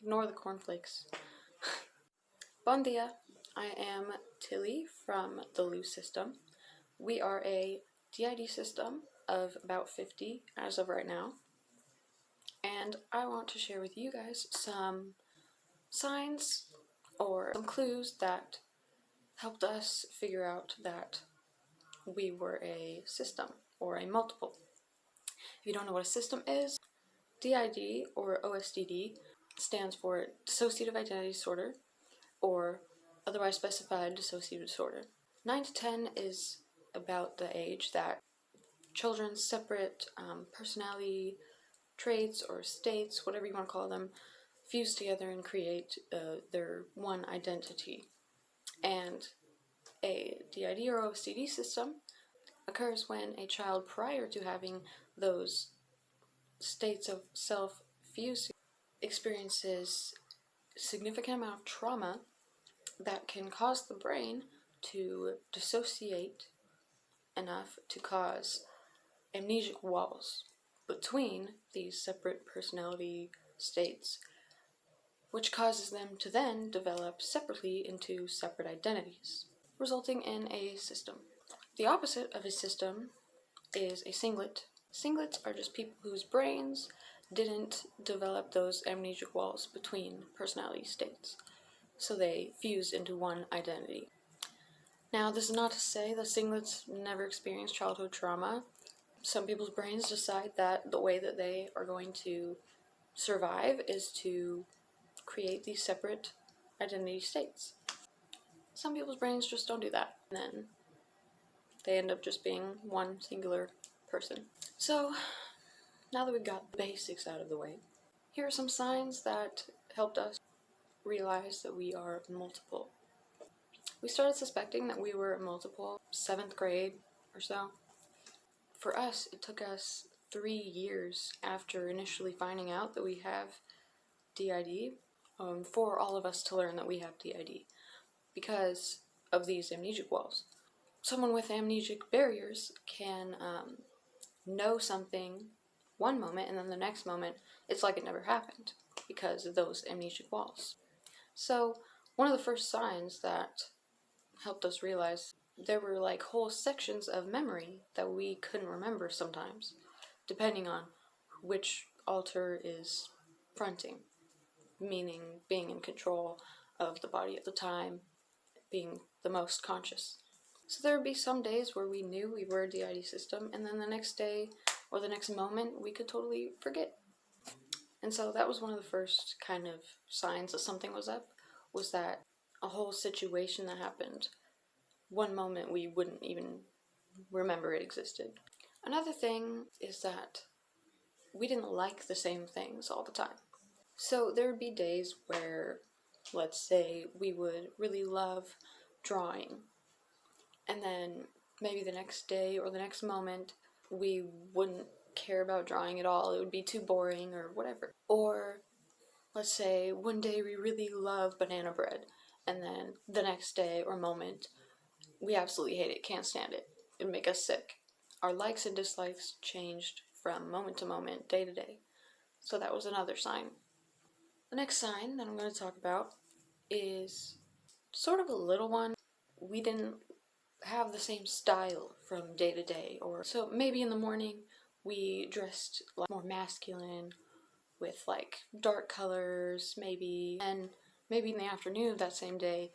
Ignore the cornflakes. Bon dia, I am Tillie from the loose system. We are a DID system of about 50 as of right now, and I want to share with you guys some signs or some clues that helped us figure out that we were a system or a multiple. If you don't know what a system is, DID or OSDD stands for Dissociative Identity Disorder, or otherwise specified dissociative disorder. 9 to 10 is about the age that children's separate personality traits or states, whatever you want to call them, fuse together and create their one identity. And a DID or OSDD system occurs when a child, prior to having those states of self fuse, experiences significant amount of trauma that can cause the brain to dissociate enough to cause amnesic walls between these separate personality states, which causes them to then develop separately into separate identities, resulting in a system. The opposite of a system is a singlet. Singlets are just people whose brains didn't develop those amnesic walls between personality states, so they fused into one identity. Now, this is not to say that singlets never experience childhood trauma. Some people's brains decide that the way that they are going to survive is to create these separate identity states. Some people's brains just don't do that, and then they end up just being one singular person. So, now that we've got the basics out of the way, here are some signs that helped us realize that we are multiple. We started suspecting that we were multiple 7th grade or so. For us, it took us 3 years after initially finding out that we have DID for all of us to learn that we have DID because of these amnesic walls. Someone with amnesic barriers can know something one moment, and then the next moment it's like it never happened because of those amnesic walls. So one of the first signs that helped us realize there were like whole sections of memory that we couldn't remember sometimes, depending on which alter is fronting, meaning being in control of the body at the time, being the most conscious. So there would be some days where we knew we were a DID system, and then the next day or the next moment we could totally forget. And so that was one of the first kind of signs that something was up, was that a whole situation that happened, one moment we wouldn't even remember it existed. Another thing is that we didn't like the same things all the time. So there would be days where, let's say, we would really love drawing, and then maybe the next day or the next moment we wouldn't care about drawing at all. It would be too boring or whatever. Or let's say one day we really love banana bread, and then the next day or moment we absolutely hate it, can't stand it. It would make us sick. Our likes and dislikes changed from moment to moment, day to day. So that was another sign. The next sign that I'm going to talk about is sort of a little one. We didn't have the same style from day to day, or so maybe in the morning we dressed like more masculine with like dark colors, maybe, and maybe in the afternoon of that same day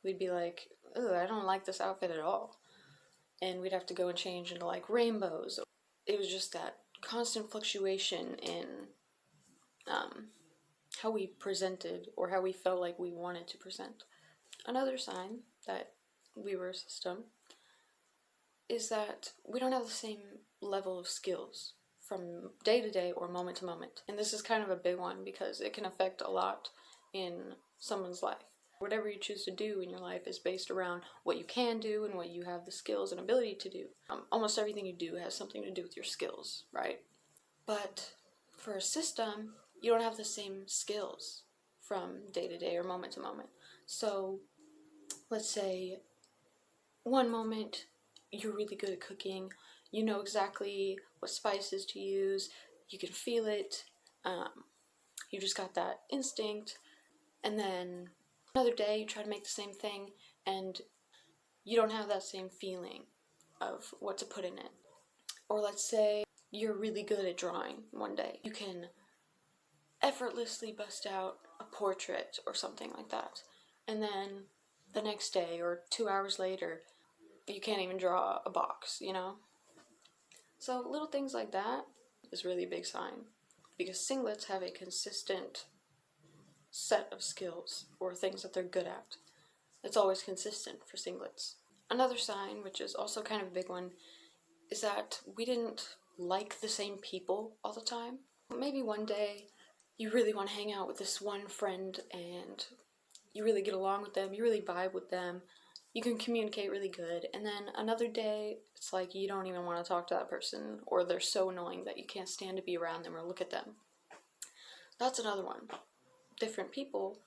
we'd be like, ugh, I don't like this outfit at all, and we'd have to go and change into like rainbows. It was just that constant fluctuation in how we presented or how we felt like we wanted to present. Another sign that we were a system is that we don't have the same level of skills from day to day or moment to moment. And this is kind of a big one because it can affect a lot in someone's life. Whatever you choose to do in your life is based around what you can do and what you have the skills and ability to do. Almost everything you do has something to do with your skills, right? But for a system, you don't have the same skills from day to day or moment to moment. So let's say one moment you're really good at cooking, you know exactly what spices to use, you can feel it, You just got that instinct, and then another day you try to make the same thing, and you don't have that same feeling of what to put in it. Or let's say you're really good at drawing one day. You can effortlessly bust out a portrait or something like that. And then the next day or 2 hours later, you can't even draw a box, you know? So little things like that is really a big sign, because singlets have a consistent set of skills or things that they're good at. It's always consistent for singlets. Another sign, which is also kind of a big one, is that we didn't like the same people all the time. Maybe one day you really want to hang out with this one friend and you really get along with them, you really vibe with them, you can communicate really good, and then another day it's like you don't even want to talk to that person, or they're so annoying that you can't stand to be around them or look at them. That's another one. Different people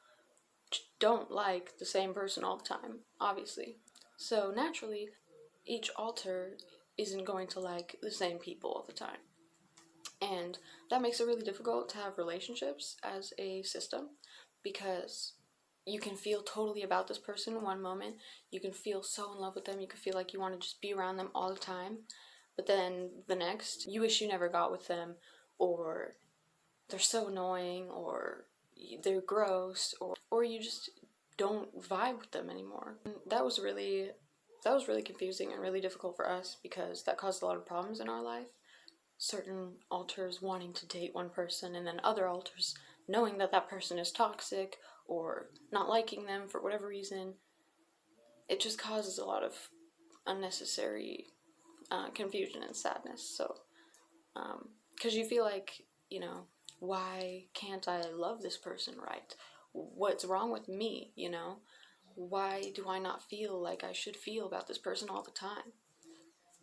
don't like the same person all the time, obviously. So naturally, each alter isn't going to like the same people all the time. And that makes it really difficult to have relationships as a system, because you can feel totally about this person one moment, you can feel so in love with them, you can feel like you want to just be around them all the time, but then the next, you wish you never got with them, or they're so annoying, or they're gross, or you just don't vibe with them anymore. And that was really confusing and really difficult for us, because that caused a lot of problems in our life. Certain alters wanting to date one person, and then other alters knowing that that person is toxic or not liking them for whatever reason. It just causes a lot of unnecessary confusion and sadness. So, because you feel like, you know, why can't I love this person right? What's wrong with me, you know? Why do I not feel like I should feel about this person all the time?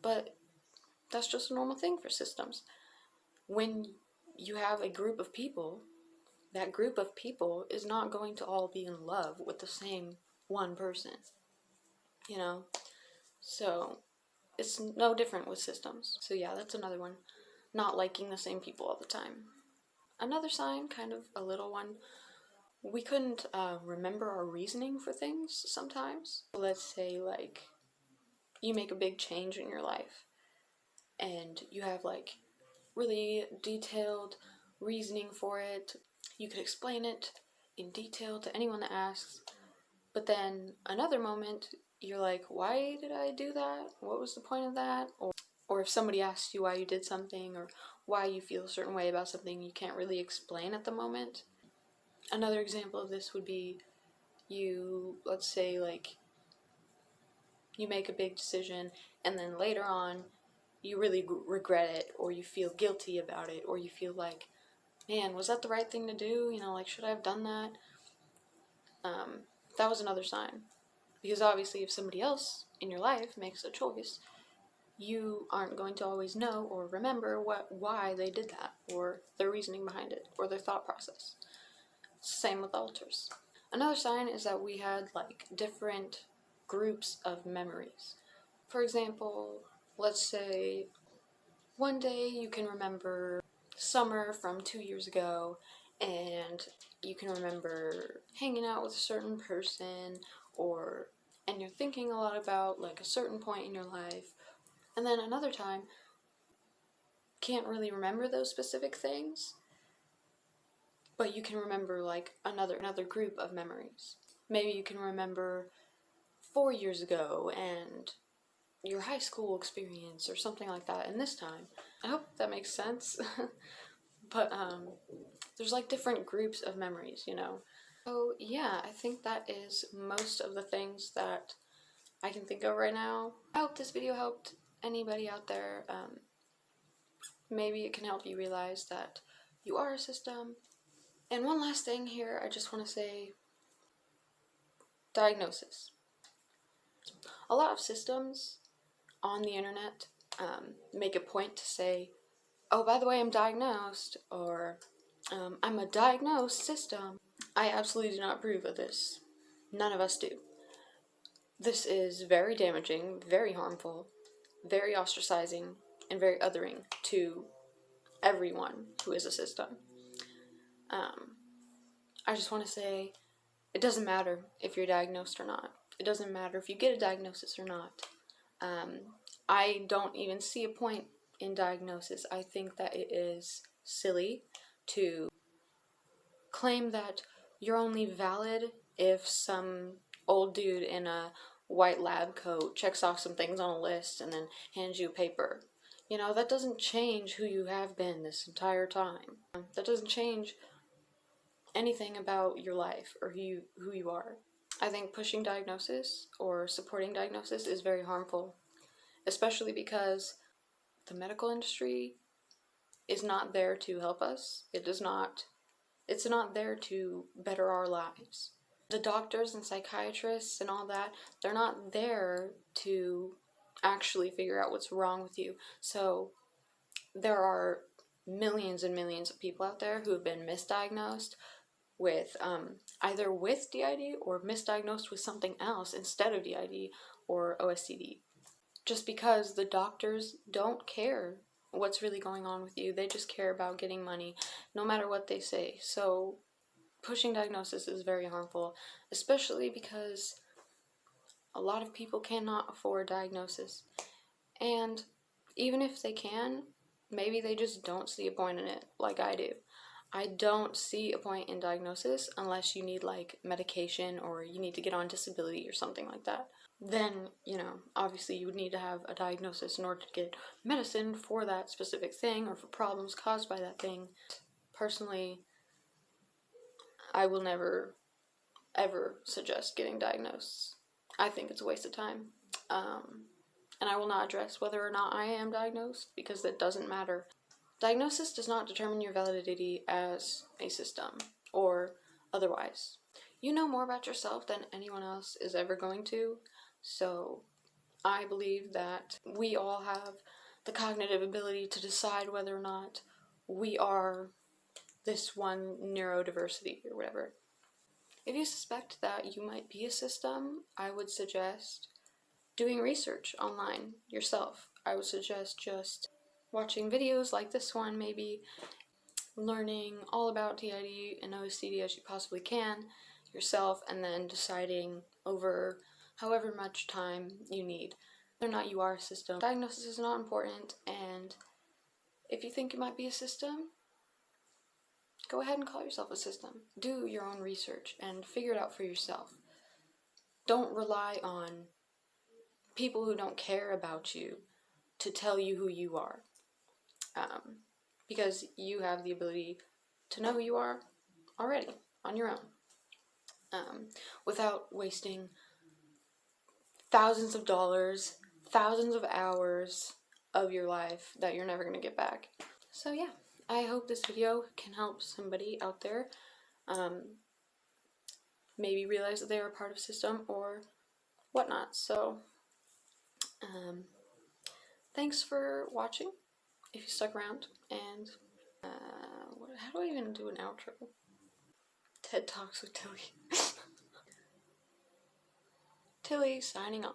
But that's just a normal thing for systems. When you have a group of people, that group of people is not going to all be in love with the same one person, you know? So it's no different with systems. So yeah, that's another one. Not liking the same people all the time. Another sign, kind of a little one, we couldn't remember our reasoning for things sometimes. Let's say, like, you make a big change in your life, and you have, like, really detailed reasoning for it. You could explain it in detail to anyone that asks, but then another moment, you're like, why did I do that? What was the point of that? Or if somebody asks you why you did something, or why you feel a certain way about something, you can't really explain at the moment. Another example of this would be you, let's say, like, you make a big decision, and then later on, you really regret it, or you feel guilty about it, or you feel like, man, was that the right thing to do? You know, like, should I have done that? That was another sign. Because obviously, if somebody else in your life makes a choice, you aren't going to always know or remember why they did that, or their reasoning behind it, or their thought process. Same with alters. Another sign is that we had, like, different groups of memories. For example, let's say one day you can remember summer from 2 years ago, and you can remember hanging out with a certain person, and you're thinking a lot about, like, a certain point in your life, and then another time can't really remember those specific things, but you can remember, like, another group of memories. Maybe you can remember 4 years ago and your high school experience or something like that, and this time. I hope that makes sense. But there's, like, different groups of memories, you know? So yeah, I think that is most of the things that I can think of right now. I hope this video helped anybody out there. Maybe it can help you realize that you are a system. And one last thing here, I just want to say, diagnosis. A lot of systems on the internet make a point to say, oh, by the way, I'm diagnosed, or I'm a diagnosed system. I absolutely do not approve of this. None of us do. This is very damaging, very harmful, very ostracizing, and very othering to everyone who is a system. I just want to say, it doesn't matter if you're diagnosed or not. It doesn't matter if you get a diagnosis or not. I don't even see a point in diagnosis. I think that it is silly to claim that you're only valid if some old dude in a white lab coat checks off some things on a list and then hands you a paper. You know, that doesn't change who you have been this entire time. That doesn't change anything about your life or who you are. I think pushing diagnosis or supporting diagnosis is very harmful, especially because the medical industry is not there to help us. It's not there to better our lives. The doctors and psychiatrists and all that, they're not there to actually figure out what's wrong with you. So there are millions and millions of people out there who have been misdiagnosed with either with DID or misdiagnosed with something else instead of DID or OSD. Just because the doctors don't care what's really going on with you. They just care about getting money, no matter what they say. So pushing diagnosis is very harmful, especially because a lot of people cannot afford diagnosis. And even if they can, maybe they just don't see a point in it like I do. I don't see a point in diagnosis unless you need like medication or you need to get on disability or something like that. Then, you know, obviously you would need to have a diagnosis in order to get medicine for that specific thing or for problems caused by that thing. Personally, I will never, ever suggest getting diagnosed. I think it's a waste of time. And I will not address whether or not I am diagnosed because that doesn't matter. Diagnosis does not determine your validity as a system or otherwise. You know more about yourself than anyone else is ever going to, so I believe that we all have the cognitive ability to decide whether or not we are this one neurodiversity or whatever. If you suspect that you might be a system, I would suggest doing research online yourself. I would suggest just watching videos like this one, maybe learning all about DID and OSD as you possibly can yourself, and then deciding over however much time you need whether or not you are a system. Diagnosis is not important, and if you think you might be a system, go ahead and call yourself a system. Do your own research and figure it out for yourself. Don't rely on people who don't care about you to tell you who you are. Because you have the ability to know who you are already on your own, without wasting thousands of dollars, thousands of hours of your life that you're never going to get back. So yeah, I hope this video can help somebody out there maybe realize that they are a part of a system or whatnot. So thanks for watching if you stuck around, and how do I even do an outro? TED Talks with Tillie. Tillie signing off.